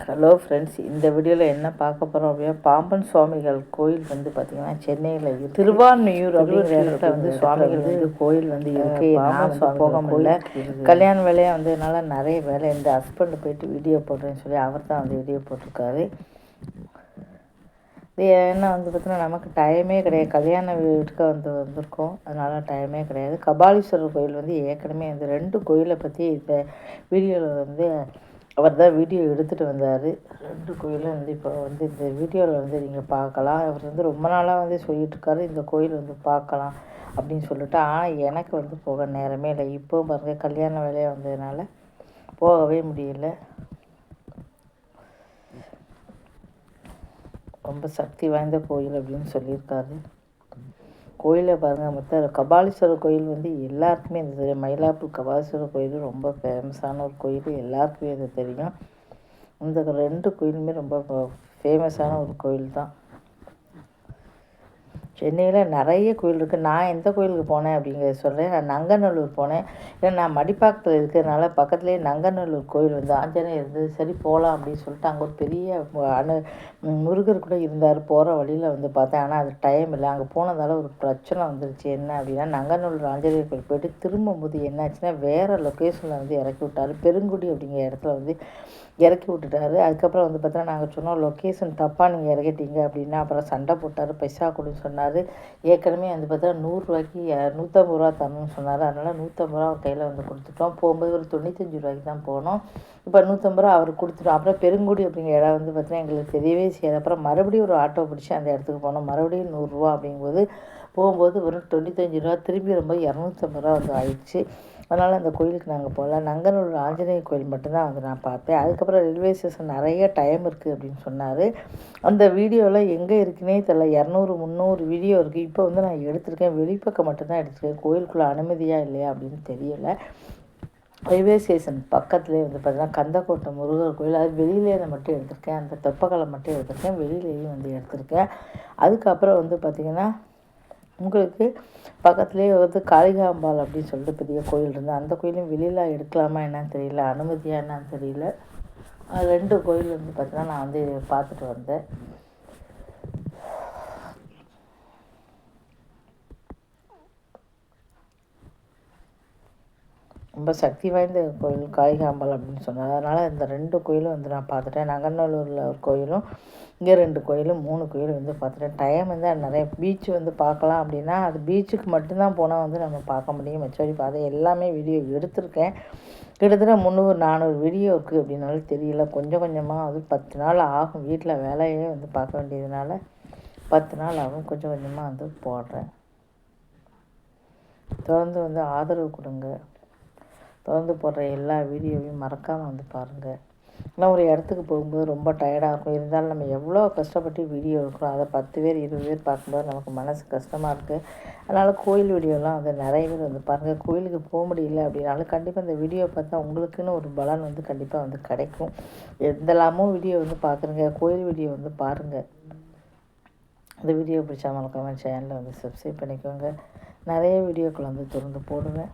Hello friends, இந்த வீடியோவில் என்ன பார்க்க போகிறோம் அப்படின்னா, பாம்பன் சுவாமிகள் கோயில் வந்து பார்த்திங்கன்னா சென்னையில் திருவான்மியூர் அப்படிங்கிற இடத்துல வந்து சுவாமிகள் வந்து கோயில் வந்து இருக்குது. நான் வந்து போக முடியல, கல்யாண வேலையாக வந்ததுனால நிறைய வேலை இந்த ஹஸ்பண்டு போயிட்டு வீடியோ போடுறேன்னு சொல்லி அவர் தான் வந்து வீடியோ போட்டிருக்காரு. இது என்ன வந்து பார்த்தீங்கன்னா நமக்கு டைமே கிடையாது, கல்யாண வீட்டுக்கு வந்திருக்கோம், அதனால் டைமே கிடையாது. கபாலீஸ்வரர் கோயில் வந்து ஏற்கனவே வந்து 2 கோயிலை பற்றி இந்த வீடியோவில் வந்து அவர் தான் வீடியோ எடுத்துகிட்டு வந்தார். 2 கோயிலும் வந்து இப்போ வந்து இந்த வீடியோவில் வந்து நீங்கள் பார்க்கலாம். அவர் வந்து ரொம்ப நாளாக வந்து சொல்லிகிட்ருக்காரு இந்த கோயில் வந்து பார்க்கலாம் அப்படின்னு சொல்லிட்டு. ஆனால் எனக்கு வந்து போக நேரமே இல்லை. இப்போ பாருங்கள் கல்யாண வேலையாக வந்ததுனால போகவே முடியல. ரொம்ப சக்தி வாய்ந்த கோயில் அப்படின்னு சொல்லியிருக்காரு. கோயிலை பாருங்கள், மொத்தம் கபாலீஸ்வரர் கோயில் வந்து எல்லாருக்குமே இது தெரியும். மயிலாப்பூர் கபாலீஸ்வரர் கோயில் ரொம்ப ஃபேமஸான ஒரு கோயில், எல்லாருக்குமே இது தெரியும். இந்த 2 கோயிலுமே ரொம்ப ஃபேமஸான ஒரு கோயில் தான். சென்னையில் நிறைய கோயில் இருக்குது. நான் எந்த கோயிலுக்கு போனேன் அப்படிங்கிறத சொல்கிறேன். நான் நங்கநல்லூர் போனேன். ஏன்னா நான் மடிப்பாக்கத்தில் இருக்கிறதுனால பக்கத்துலேயே நங்கநல்லூர் கோயில் வந்து ஆஞ்சநேயர் இருந்தது. சரி போகலாம் அப்படின்னு சொல்லிட்டு அங்கே ஒரு பெரிய முருகர் கூட இருந்தார். போகிற வழியில் வந்து பார்த்தேன், ஆனால் அது டைம் இல்லை. அங்கே போனதால் ஒரு பிரச்சனை வந்துருச்சு. என்ன அப்படின்னா, நங்கநல்லூர் ஆஞ்சநேயர் கோயில் போயிட்டு திரும்பும்போது என்னாச்சுன்னா வேறு லொக்கேஷனில் வந்து இறக்கி விட்டார். பெருங்குடி அப்படிங்கிற இடத்துல வந்து இறக்கி விட்டுட்டாரு. அதுக்கப்புறம் வந்து பார்த்தீங்கன்னா நாங்கள் சொன்னோம் லொக்கேஷன் தப்பாக நீங்கள் இறக்கிட்டீங்க அப்படின்னா, அப்புறம் சண்டை போட்டார். பைசா கொடுன்னு சொன்னார். ஏற்கனவே வந்து பார்த்தா 100 ரூபாய்க்கு 150 ரூபா தரணும்னு சொன்னார். அதனால் 150 ரூபா அவர் கையில் வந்து கொடுத்துட்டோம். போகும்போது ஒரு 95 ரூபாய்க்கு தான் போனோம். இப்போ 150 ரூபா அவர் கொடுத்துட்டோம். அப்புறம் பெருங்குடி அப்படிங்கிற இடம் வந்து பார்த்தீங்கன்னா எங்களுக்கு தெரியவே செய்யாது. அப்புறம் மறுபடியும் ஒரு ஆட்டோ பிடிச்சி அந்த இடத்துக்கு போனோம். மறுபடியும் 100 ரூபா அப்படிங்கும்போது போகும்போது வெறும் 95 ரூபா, திரும்பி வரும்போது 250 ரூபா வந்து ஆயிடுச்சு. அதனால் அந்த கோயிலுக்கு நாங்கள் போகல. நங்கநல்லூர் ஆஞ்சநேயர் கோயில் மட்டும்தான் வந்து நான் பார்த்தேன். அதுக்கப்புறம் ரயில்வே ஸ்டேஷன் நிறைய டைம் இருக்குது அப்படின்னு சொன்னார். அந்த வீடியோவில் எங்கே இருக்குன்னே தெரியல. 200 300 வீடியோ இருக்குது. இப்போ வந்து நான் எடுத்திருக்கேன், வெளிப்பக்கம் மட்டும்தான் எடுத்திருக்கேன். கோயிலுக்குள்ளே அனுமதியாக இல்லையா அப்படின்னு தெரியலை. ரயில்வே ஸ்டேஷன் பக்கத்துலேயே வந்து பார்த்தீங்கன்னா கந்தக்கோட்டை முருகர் கோயில், அது வெளியிலேயே மட்டும் எடுத்திருக்கேன். அந்த தெப்பக்கலை மட்டும் எடுத்திருக்கேன், வெளியிலேயும் வந்து எடுத்திருக்கேன். அதுக்கப்புறம் வந்து பார்த்திங்கன்னா உங்களுக்கு பக்கத்துலேயே வந்து காளிகாம்பாள் அப்படின்னு சொல்லிட்டு பெரிய கோயில் இருந்தது. அந்த கோயிலும் வெளியில் எடுக்கலாமா என்னன்னு தெரியல, அனுமதியாக என்னன்னு தெரியல. 2 கோயில் வந்து பார்த்தீங்கன்னா நான் வந்து பார்த்துட்டு வந்தேன். ரொம்ப சக்தி வாய்ந்த கோயில் காளிகாம்பாள் அப்படின்னு சொன்னார். அதனால் இந்த 2 கோயிலும் வந்து நான் பார்த்துட்டேன். நங்கநல்லூரில் ஒரு கோயிலும், இங்கே 2 கோயிலும் 3 கோயிலும் வந்து பார்த்துட்டேன். டைம் வந்து நிறைய பீச் வந்து பார்க்கலாம் அப்படின்னா அது பீச்சுக்கு மட்டும்தான் போனால் வந்து நம்ம பார்க்க முடியும். மெச்சோரி பார்த்து எல்லாமே வீடியோ எடுத்திருக்கேன். கிட்டத்தட்ட 300 400 வீடியோ இருக்குது அப்படின்னாலும் தெரியல. கொஞ்சம் கொஞ்சமாக அது 10 நாள் ஆகும். வீட்டில் வேலையே வந்து பார்க்க வேண்டியதுனால 10 நாள் ஆகும். கொஞ்சம் கொஞ்சமாக வந்து போடுறேன். தொடர்ந்து வந்து ஆதரவு கொடுங்க. தொடர்ந்து போடுற எல்லா வீடியோவையும் மறக்காமல் வந்து பாருங்கள். ஆனால் ஒரு இடத்துக்கு போகும்போது ரொம்ப டயர்டாக இருக்கும். இருந்தாலும் நம்ம எவ்வளோ கஷ்டப்பட்டு வீடியோ எடுக்கிறோம், அதை 10 பேர் 20 பேர் பார்க்கும்போது நமக்கு மனசு கஷ்டமாக இருக்குது. அதனால் கோயில் வீடியோலாம் வந்து நிறைய பேர் வந்து பாருங்கள். கோயிலுக்கு போக முடியல அப்படின்னாலும் கண்டிப்பாக இந்த வீடியோ பார்த்தா உங்களுக்குன்னு ஒரு பலன் வந்து கண்டிப்பாக வந்து கிடைக்கும். எந்தெல்லாமோ வீடியோ வந்து பார்க்குறீங்க, கோயில் வீடியோ வந்து பாருங்கள். இந்த வீடியோ பிடிச்சா மறக்காம சேனலை வந்து சப்ஸ்கிரைப் பண்ணிக்கோங்க. நிறைய வீடியோக்கள் வந்து தொடர்ந்து போடுவேன்.